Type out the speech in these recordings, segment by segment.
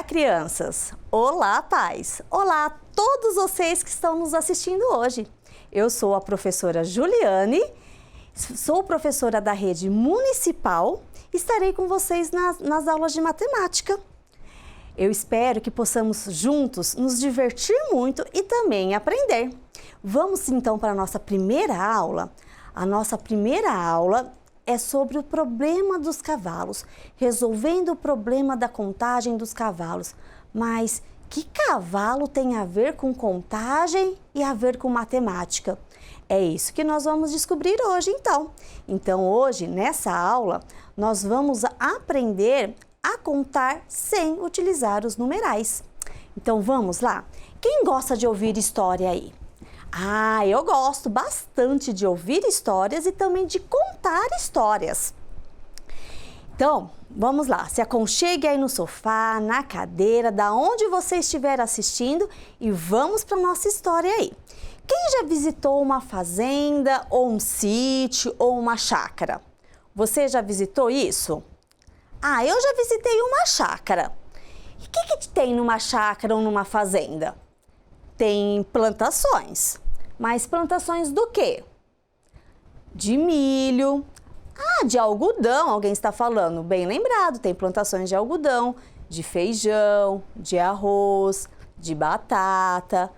crianças! Olá, pais! Olá a todos vocês que estão nos assistindo hoje. Eu sou a professora Juliane, sou professora da rede municipal e estarei com vocês nas aulas de matemática. Eu espero que possamos juntos nos divertir muito e também aprender. Vamos então para a nossa primeira aula. A nossa primeira aula é sobre o problema dos cavalos, resolvendo o problema da contagem dos cavalos. Mas que cavalo tem a ver com contagem e a ver com matemática? É isso que nós vamos descobrir hoje, então. Então, hoje, nessa aula, nós vamos aprender a contar sem utilizar os numerais. Então, vamos lá? Quem gosta de ouvir história aí? Ah, eu gosto bastante de ouvir histórias e também de contar histórias. Então, vamos lá, se aconchegue aí no sofá, na cadeira, da onde você estiver assistindo e vamos para a nossa história aí. Quem já visitou uma fazenda, ou um sítio, ou uma chácara? Você já visitou isso? Ah, eu já visitei uma chácara. E o que tem numa chácara ou numa fazenda? Tem plantações. Mas plantações do quê? De milho. Ah, de algodão, alguém está falando. Bem lembrado, tem plantações de algodão, de feijão, de arroz, de batata.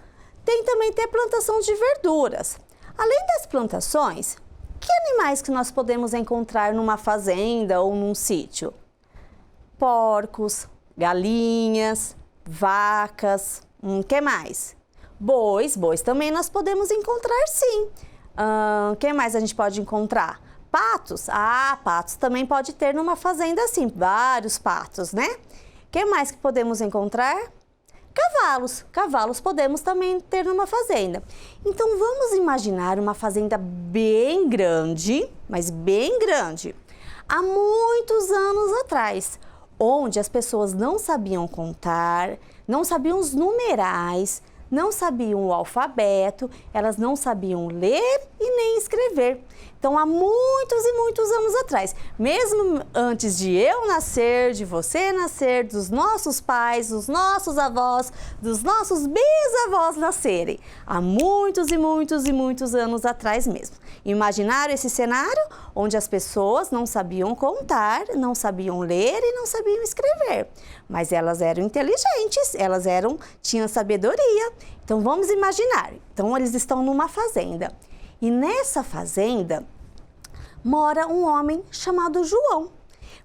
Tem também plantação de verduras. Além das plantações, que animais que nós podemos encontrar numa fazenda ou num sítio? Porcos, galinhas, vacas, que mais? Bois também nós podemos encontrar sim. Que mais a gente pode encontrar? Patos? Ah, patos também pode ter numa fazenda assim, vários patos, né? Que mais que podemos encontrar? Cavalos podemos também ter numa fazenda. Então vamos imaginar uma fazenda bem grande, mas bem grande, há muitos anos atrás, onde as pessoas não sabiam contar, não sabiam os numerais, não sabiam o alfabeto, elas não sabiam ler e nem escrever. Então, há muitos e muitos anos atrás, mesmo antes de eu nascer, de você nascer, dos nossos pais, dos nossos avós, dos nossos bisavós nascerem, há muitos e muitos e muitos anos atrás mesmo. Imaginaram esse cenário onde as pessoas não sabiam contar, não sabiam ler e não sabiam escrever, mas elas eram inteligentes, tinham sabedoria. Então, vamos imaginar. Então, eles estão numa fazenda. E nessa fazenda mora um homem chamado João.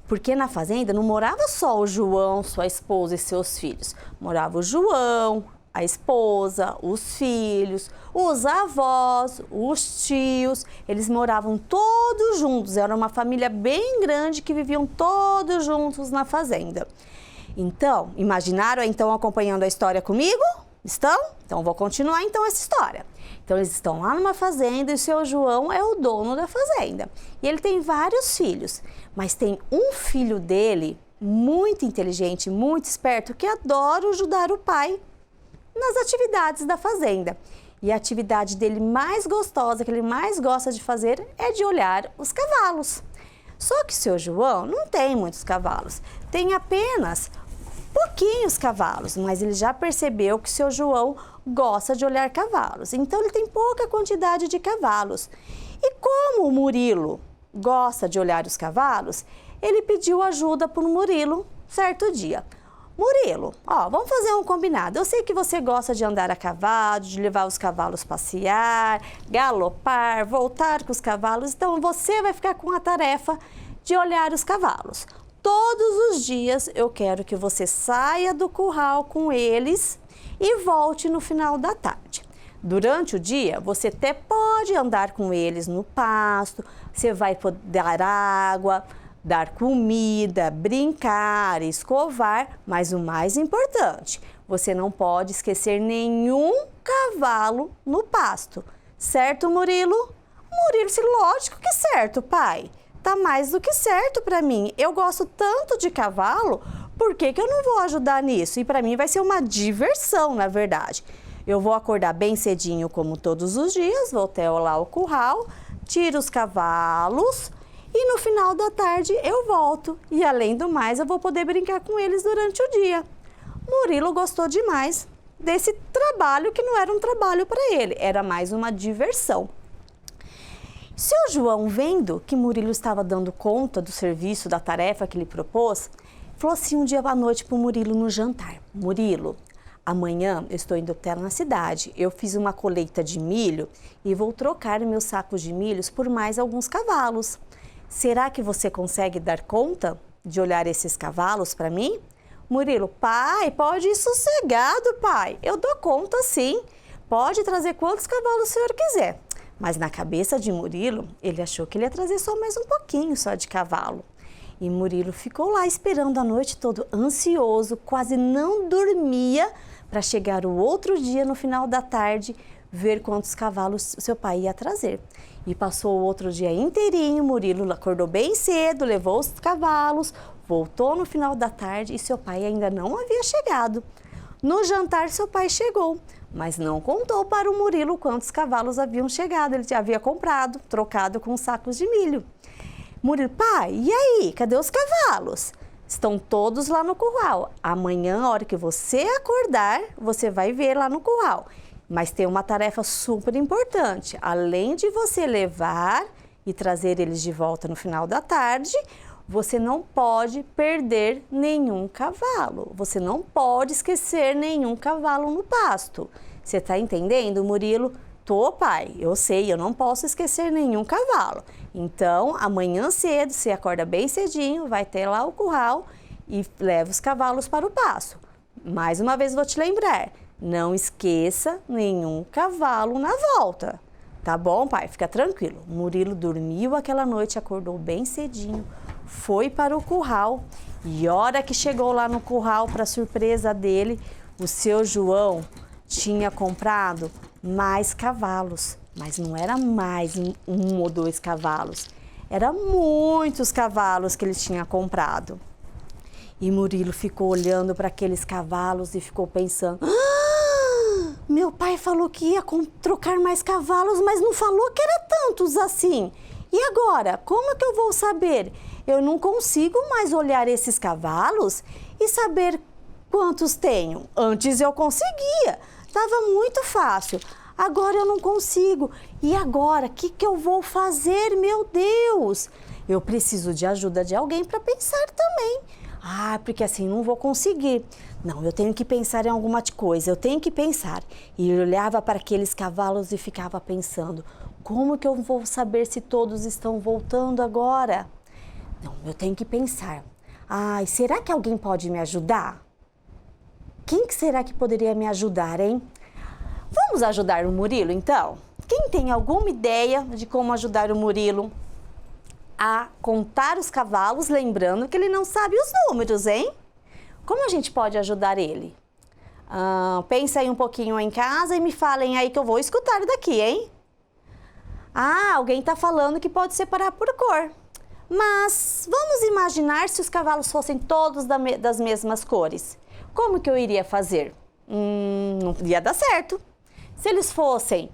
Porque na fazenda não morava só o João, sua esposa e seus filhos. Morava o João, a esposa, os filhos, os avós, os tios. Eles moravam todos juntos. Era uma família bem grande que viviam todos juntos na fazenda. Então, imaginaram então acompanhando a história comigo? Estão? Então, vou continuar então essa história. Então, eles estão lá numa fazenda e o seu João é o dono da fazenda. E ele tem vários filhos, mas tem um filho dele muito inteligente, muito esperto, que adora ajudar o pai nas atividades da fazenda. E a atividade dele mais gostosa, que ele mais gosta de fazer, é de olhar os cavalos. Só que o seu João não tem muitos cavalos, tem apenas pouquinhos cavalos, mas ele já percebeu que o seu João gosta de olhar cavalos, então ele tem pouca quantidade de cavalos. E como o Murilo gosta de olhar os cavalos, ele pediu ajuda para o Murilo certo dia. Murilo, vamos fazer um combinado. Eu sei que você gosta de andar a cavalo, de levar os cavalos passear, galopar, voltar com os cavalos, então você vai ficar com a tarefa de olhar os cavalos. Todos os dias eu quero que você saia do curral com eles e volte no final da tarde. Durante o dia, você até pode andar com eles no pasto, você vai poder dar água, dar comida, brincar, escovar, mas o mais importante, você não pode esquecer nenhum cavalo no pasto. Certo, Murilo? Murilo, lógico que certo, pai. Tá mais do que certo para mim. Eu gosto tanto de cavalo, por que eu não vou ajudar nisso? E para mim vai ser uma diversão, na verdade. Eu vou acordar bem cedinho, como todos os dias, vou até lá ao curral, tiro os cavalos e no final da tarde eu volto. E além do mais, eu vou poder brincar com eles durante o dia. Murilo gostou demais desse trabalho que não era um trabalho para ele, era mais uma diversão. Seu João, vendo que Murilo estava dando conta do serviço, da tarefa que lhe propôs, falou assim um dia à noite para o Murilo no jantar: Murilo, amanhã eu estou indo até na cidade, eu fiz uma colheita de milho e vou trocar meus sacos de milhos por mais alguns cavalos. Será que você consegue dar conta de olhar esses cavalos para mim? Murilo: pai, pode ir sossegado, pai, eu dou conta sim, pode trazer quantos cavalos o senhor quiser. Mas na cabeça de Murilo, ele achou que ele ia trazer só mais um pouquinho só de cavalo. E Murilo ficou lá esperando a noite toda, ansioso, quase não dormia, para chegar o outro dia, no final da tarde, ver quantos cavalos seu pai ia trazer. E passou o outro dia inteirinho, Murilo acordou bem cedo, levou os cavalos, voltou no final da tarde e seu pai ainda não havia chegado. No jantar, seu pai chegou, mas não contou para o Murilo quantos cavalos haviam chegado. Ele já havia comprado, trocado com sacos de milho. Murilo: pai, e aí, cadê os cavalos? Estão todos lá no curral. Amanhã, na hora que você acordar, você vai ver lá no curral. Mas tem uma tarefa super importante. Além de você levar e trazer eles de volta no final da tarde, você não pode perder nenhum cavalo. Você não pode esquecer nenhum cavalo no pasto. Você está entendendo, Murilo? Tô, pai, eu sei, eu não posso esquecer nenhum cavalo. Então, amanhã cedo, você acorda bem cedinho, vai ter lá o curral e leva os cavalos para o pasto. Mais uma vez vou te lembrar, não esqueça nenhum cavalo na volta. Tá bom, pai? Fica tranquilo. Murilo dormiu aquela noite, acordou bem cedinho, foi para o curral e hora que chegou lá no curral, para surpresa dele, o seu João tinha comprado mais cavalos, mas não era mais um ou dois cavalos, era muitos cavalos que ele tinha comprado. E Murilo ficou olhando para aqueles cavalos e ficou pensando: meu pai falou que ia trocar mais cavalos, mas não falou que era tantos assim. E agora, como que eu vou saber? Eu não consigo mais olhar esses cavalos e saber quantos tenho. Antes eu conseguia, estava muito fácil. Agora eu não consigo. E agora, o que eu vou fazer, meu Deus? Eu preciso de ajuda de alguém para pensar também. Porque assim não vou conseguir. Não, eu tenho que pensar em alguma coisa, eu tenho que pensar. E ele olhava para aqueles cavalos e ficava pensando: como que eu vou saber se todos estão voltando agora? Não, eu tenho que pensar. Será que alguém pode me ajudar? Quem que será que poderia me ajudar, hein? Vamos ajudar o Murilo, então? Quem tem alguma ideia de como ajudar o Murilo a contar os cavalos, lembrando que ele não sabe os números, hein? Como a gente pode ajudar ele? Pensa aí um pouquinho em casa e me falem aí que eu vou escutar daqui, hein? Alguém está falando que pode separar por cor. Mas vamos imaginar se os cavalos fossem todos das mesmas cores. Como que eu iria fazer? Não ia dar certo. Se eles fossem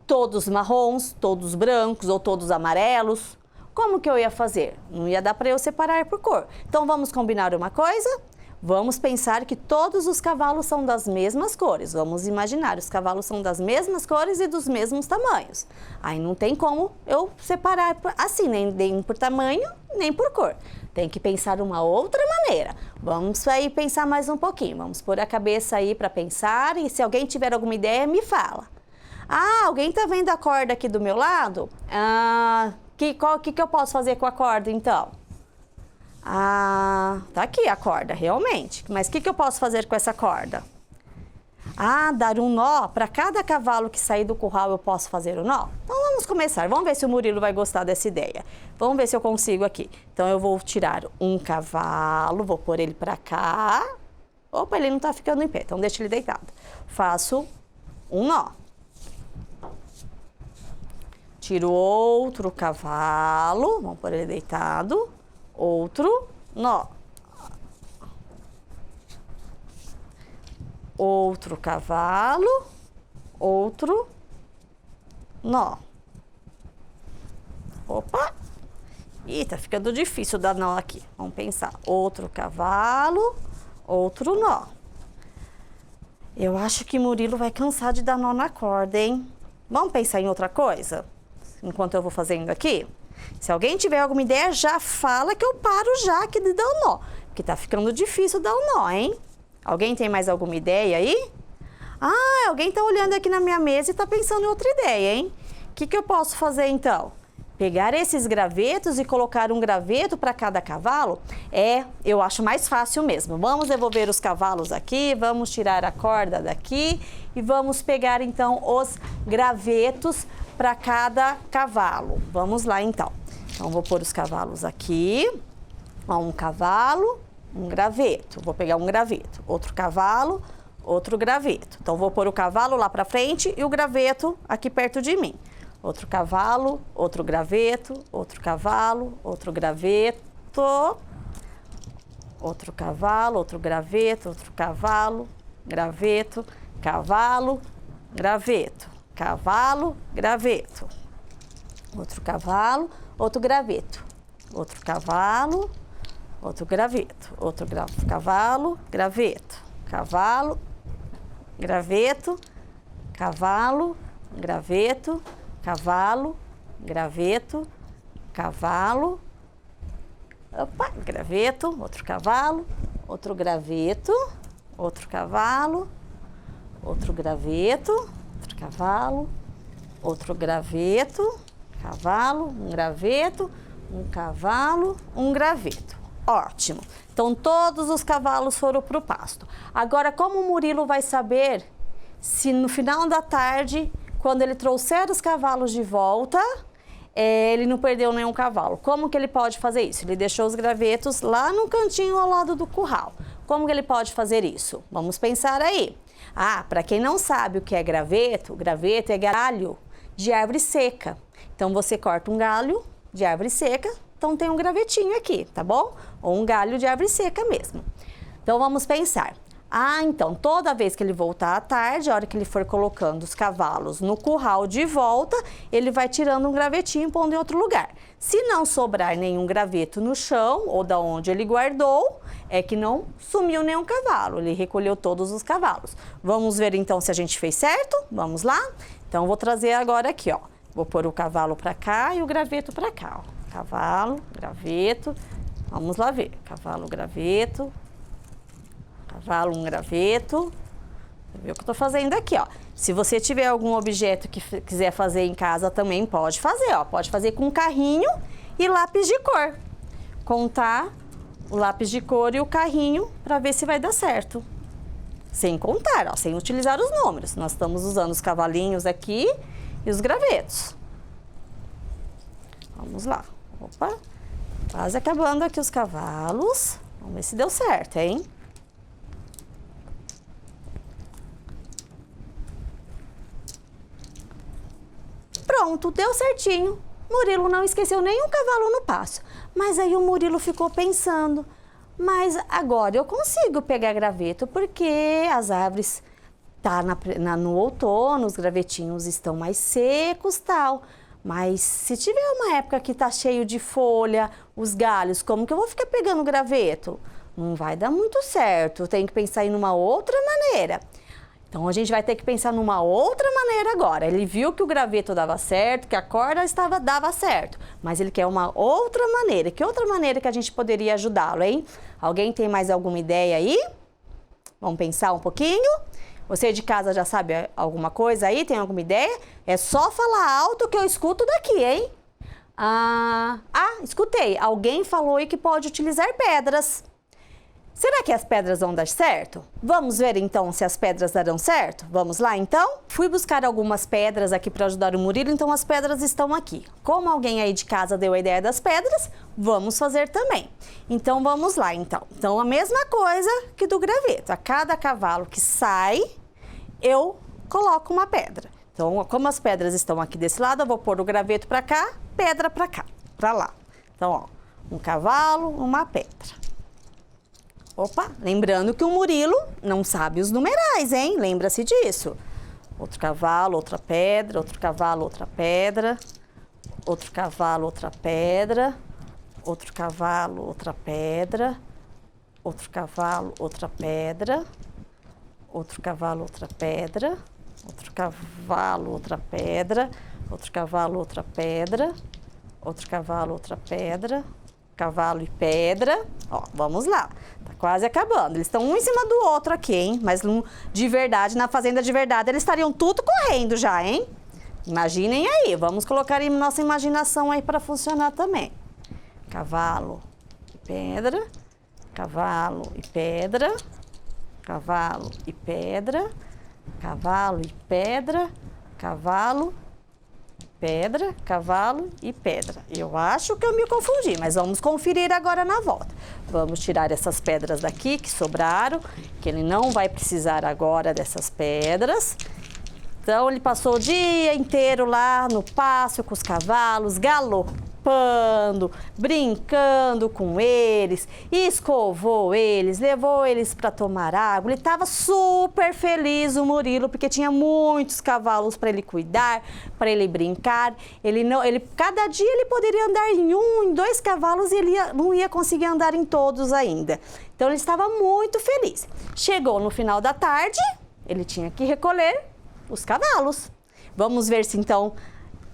todos marrons, todos brancos ou todos amarelos, como que eu ia fazer? Não ia dar para eu separar por cor. Então vamos combinar uma coisa? Vamos pensar que todos os cavalos são das mesmas cores. Vamos imaginar, os cavalos são das mesmas cores e dos mesmos tamanhos. Aí não tem como eu separar assim, nem por tamanho, nem por cor. Tem que pensar uma outra maneira. Vamos aí pensar mais um pouquinho. Vamos pôr a cabeça aí para pensar e se alguém tiver alguma ideia, me fala. Alguém tá vendo a corda aqui do meu lado? Que eu posso fazer com a corda então? Tá aqui a corda, realmente. Mas o que eu posso fazer com essa corda? Dar um nó. Para cada cavalo que sair do curral eu posso fazer o nó? Então vamos começar. Vamos ver se o Murilo vai gostar dessa ideia. Vamos ver se eu consigo aqui. Então eu vou tirar um cavalo, vou pôr ele para cá. Opa, ele não tá ficando em pé, então deixa ele deitado. Faço um nó. Tiro outro cavalo, vamos pôr ele deitado. Outro nó. Outro cavalo, outro nó. Opa! Tá ficando difícil dar nó aqui. Vamos pensar. Outro cavalo, outro nó. Eu acho que Murilo vai cansar de dar nó na corda, hein? Vamos pensar em outra coisa? Enquanto eu vou fazendo aqui? Se alguém tiver alguma ideia, já fala que eu paro já aqui de dar o nó. Porque tá ficando difícil dar o nó, hein? Alguém tem mais alguma ideia aí? Ah, alguém tá olhando aqui na minha mesa e tá pensando em outra ideia, hein? O que eu posso fazer então? Pegar esses gravetos e colocar um graveto para cada cavalo? Eu acho mais fácil mesmo. Vamos devolver os cavalos aqui, vamos tirar a corda daqui e vamos pegar então os gravetos para cada cavalo. Vamos lá então. Então vou pôr os cavalos aqui. Ó, um cavalo, um graveto. Vou pegar um graveto. Outro cavalo, outro graveto. Então vou pôr o cavalo lá para frente e o graveto aqui perto de mim. Outro cavalo, outro graveto, outro cavalo, outro graveto, outro cavalo, outro graveto, outro cavalo, graveto, cavalo, graveto, cavalo, graveto. Outro cavalo, outro graveto, outro cavalo, outro graveto, outro cavalo, graveto, cavalo, graveto, cavalo, graveto, cavalo, graveto, cavalo, opa, graveto, outro cavalo, outro graveto, outro cavalo, outro graveto, outro cavalo, outro graveto, cavalo, um graveto, um cavalo, um graveto. Ótimo! Então, todos os cavalos foram para o pasto. Agora, como o Murilo vai saber se no final da tarde, quando ele trouxer os cavalos de volta, ele não perdeu nenhum cavalo? Como que ele pode fazer isso? Ele deixou os gravetos lá no cantinho ao lado do curral. Como que ele pode fazer isso? Vamos pensar aí. Ah, para quem não sabe o que é graveto, graveto é galho de árvore seca. Então, você corta um galho de árvore seca, então tem um gravetinho aqui, tá bom? Ou um galho de árvore seca mesmo. Então, vamos pensar. Ah, então, toda vez que ele voltar à tarde, a hora que ele for colocando os cavalos no curral de volta, ele vai tirando um gravetinho e pondo em outro lugar. Se não sobrar nenhum graveto no chão ou da onde ele guardou, é que não sumiu nenhum cavalo, ele recolheu todos os cavalos. Vamos ver então se a gente fez certo? Vamos lá? Então, vou trazer agora aqui, ó. Vou pôr o cavalo para cá e o graveto para cá, ó. Cavalo, graveto, vamos lá ver. Cavalo, graveto, cavalo, um graveto. Você viu o que eu tô fazendo aqui, ó. Se você tiver algum objeto que quiser fazer em casa também pode fazer, ó. Pode fazer com carrinho e lápis de cor. Contar o lápis de cor e o carrinho para ver se vai dar certo. Sem contar, ó, sem utilizar os números. Nós estamos usando os cavalinhos aqui e os gravetos. Vamos lá. Opa, quase acabando aqui os cavalos. Vamos ver se deu certo, hein? Pronto, deu certinho. Murilo não esqueceu nenhum cavalo no passo. Mas aí o Murilo ficou pensando, mas agora eu consigo pegar graveto porque as árvores tá no outono, os gravetinhos estão mais secos, tal. Mas se tiver uma época que tá cheio de folha, os galhos, como que eu vou ficar pegando graveto? Não vai dar muito certo, tem que pensar em uma outra maneira. Então, a gente vai ter que pensar numa outra maneira agora. Ele viu que o graveto dava certo, que a corda dava certo, mas ele quer uma outra maneira. Que outra maneira que a gente poderia ajudá-lo, hein? Alguém tem mais alguma ideia aí? Vamos pensar um pouquinho? Você de casa já sabe alguma coisa aí? Tem alguma ideia? É só falar alto que eu escuto daqui, hein? Escutei. Alguém falou aí que pode utilizar pedras. Será que as pedras vão dar certo? Vamos ver então se as pedras darão certo? Vamos lá então? Fui buscar algumas pedras aqui para ajudar o Murilo, então as pedras estão aqui. Como alguém aí de casa deu a ideia das pedras, vamos fazer também. Então vamos lá então. Então a mesma coisa que do graveto. A cada cavalo que sai, eu coloco uma pedra. Então, como as pedras estão aqui desse lado, eu vou pôr o graveto para cá, pedra para cá, para lá. Então, ó, um cavalo, uma pedra. Opa, lembrando que o Murilo não sabe os numerais, hein? Lembra-se disso. Outro cavalo, outra pedra, outro cavalo, outra pedra, outro cavalo, outra pedra, outro cavalo, outra pedra, outro cavalo, outra pedra, outro cavalo, outra pedra, outro cavalo, outra pedra, outro cavalo, outra pedra, outro cavalo, outra pedra, cavalo e pedra. Ó, vamos lá, tá quase acabando. Eles estão um em cima do outro aqui, hein? Mas de verdade, na fazenda de verdade, eles estariam tudo correndo já, hein? Imaginem aí, vamos colocar em nossa imaginação aí para funcionar também. Cavalo e pedra, cavalo e pedra, cavalo e pedra, cavalo e pedra, cavalo, pedra, cavalo e pedra. Eu acho que eu me confundi, mas vamos conferir agora na volta. Vamos tirar essas pedras daqui que sobraram, que ele não vai precisar agora dessas pedras. Então, ele passou o dia inteiro lá no pasto com os cavalos, galopando, brincando com eles, escovou eles, levou eles para tomar água. Ele estava super feliz, o Murilo, porque tinha muitos cavalos para ele cuidar, para ele brincar. Cada dia ele poderia andar em um, em dois cavalos e ele não ia conseguir andar em todos ainda. Então, ele estava muito feliz. Chegou no final da tarde, ele tinha que recolher os cavalos. Vamos ver se então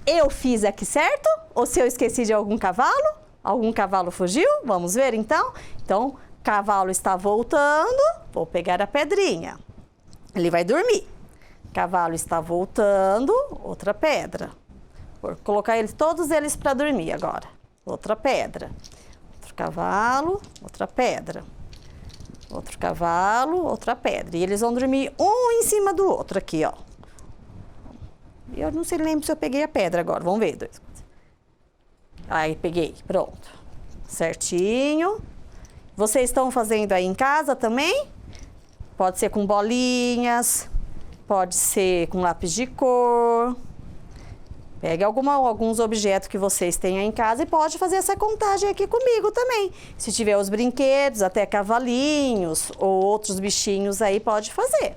eu fiz aqui certo ou se eu esqueci de algum cavalo. Algum cavalo fugiu? Vamos ver então. Então, cavalo está voltando. Vou pegar a pedrinha. Ele vai dormir. Cavalo está voltando. Outra pedra. Vou colocar todos eles para dormir agora. Outra pedra. Outro cavalo, outra pedra. Outro cavalo, outra pedra. E eles vão dormir um em cima do outro aqui, ó. Eu não sei, lembro se eu peguei a pedra agora. Vamos ver. Aí, peguei. Pronto. Certinho. Vocês estão fazendo aí em casa também? Pode ser com bolinhas, pode ser com lápis de cor. Pegue alguns objetos que vocês têm aí em casa e pode fazer essa contagem aqui comigo também. Se tiver os brinquedos, até cavalinhos ou outros bichinhos aí, pode fazer.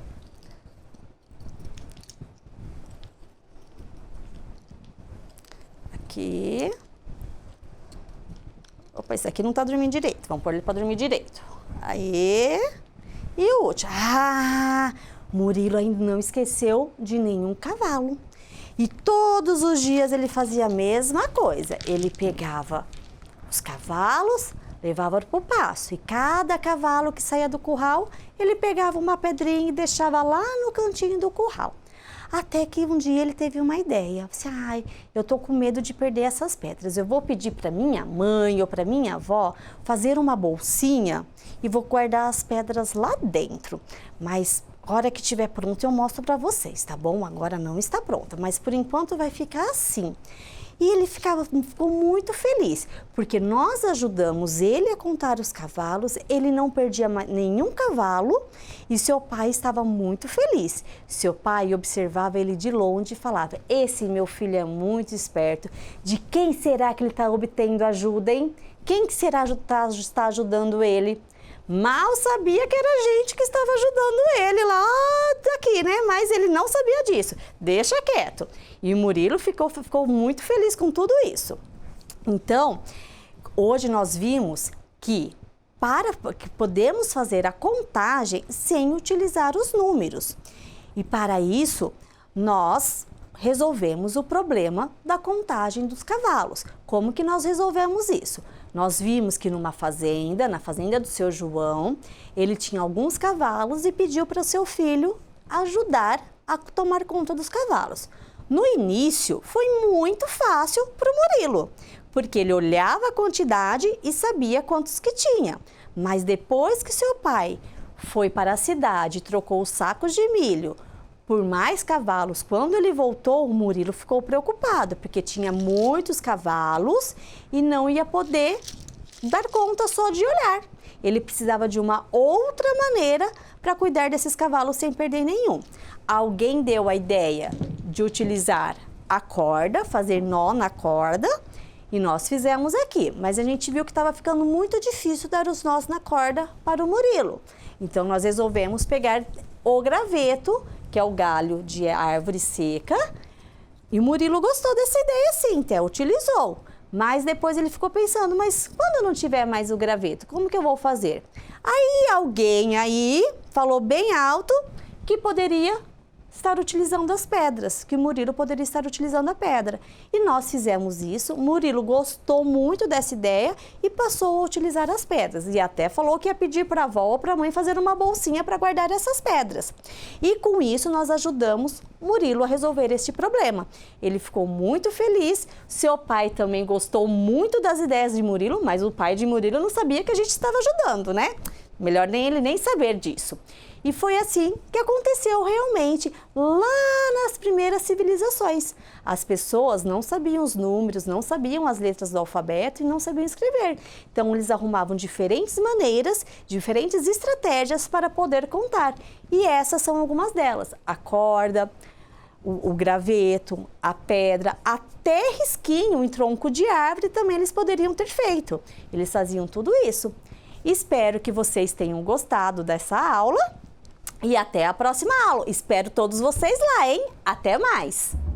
Aqui. Opa, esse aqui não tá dormindo direito. Vamos pôr ele para dormir direito. Aí. E o último. Ah, Murilo ainda não esqueceu de nenhum cavalo. E todos os dias ele fazia a mesma coisa. Ele pegava os cavalos, levava para o pasto. E cada cavalo que saía do curral, ele pegava uma pedrinha e deixava lá no cantinho do curral. Até que um dia ele teve uma ideia. Disse, ai, eu tô com medo de perder essas pedras. Eu vou pedir para minha mãe ou para minha avó fazer uma bolsinha e vou guardar as pedras lá dentro. Mas a hora que estiver pronto eu mostro para vocês, tá bom? Agora não está pronta, mas por enquanto vai ficar assim. E ele ficou muito feliz, porque nós ajudamos ele a contar os cavalos, ele não perdia nenhum cavalo e seu pai estava muito feliz. Seu pai observava ele de longe e falava, esse meu filho é muito esperto, de quem será que ele está obtendo ajuda, hein? Quem que será que está ajudando ele? Mal sabia que era a gente que estava ajudando ele lá daqui, né? Mas ele não sabia disso. Deixa quieto. E o Murilo ficou muito feliz com tudo isso. Então, hoje nós vimos que podemos fazer a contagem sem utilizar os números. E para isso, nós resolvemos o problema da contagem dos cavalos. Como que nós resolvemos isso? Nós vimos que na fazenda do seu João, ele tinha alguns cavalos e pediu para o seu filho ajudar a tomar conta dos cavalos. No início, foi muito fácil para o Murilo, porque ele olhava a quantidade e sabia quantos que tinha. Mas depois que seu pai foi para a cidade e trocou os sacos de milho por mais cavalos, quando ele voltou, o Murilo ficou preocupado, porque tinha muitos cavalos e não ia poder dar conta só de olhar. Ele precisava de uma outra maneira para cuidar desses cavalos sem perder nenhum. Alguém deu a ideia de utilizar a corda, fazer nó na corda, e nós fizemos aqui. Mas a gente viu que estava ficando muito difícil dar os nós na corda para o Murilo. Então, nós resolvemos pegar o graveto, que é o galho de árvore seca, e o Murilo gostou dessa ideia sim, até utilizou. Mas depois ele ficou pensando, mas quando eu não tiver mais o graveto, como que eu vou fazer? Aí alguém aí falou bem alto que poderia estar utilizando as pedras, que Murilo poderia estar utilizando a pedra. E nós fizemos isso, Murilo gostou muito dessa ideia e passou a utilizar as pedras. E até falou que ia pedir para a avó ou para a mãe fazer uma bolsinha para guardar essas pedras. E com isso nós ajudamos Murilo a resolver este problema. Ele ficou muito feliz, seu pai também gostou muito das ideias de Murilo, mas o pai de Murilo não sabia que a gente estava ajudando, né? Melhor nem ele nem saber disso. E foi assim que aconteceu realmente lá nas primeiras civilizações. As pessoas não sabiam os números, não sabiam as letras do alfabeto e não sabiam escrever. Então eles arrumavam diferentes maneiras, diferentes estratégias para poder contar. E essas são algumas delas: a corda, o graveto, a pedra, até risquinho em tronco de árvore também eles poderiam ter feito. Eles faziam tudo isso. Espero que vocês tenham gostado dessa aula e até a próxima aula. Espero todos vocês lá, hein? Até mais!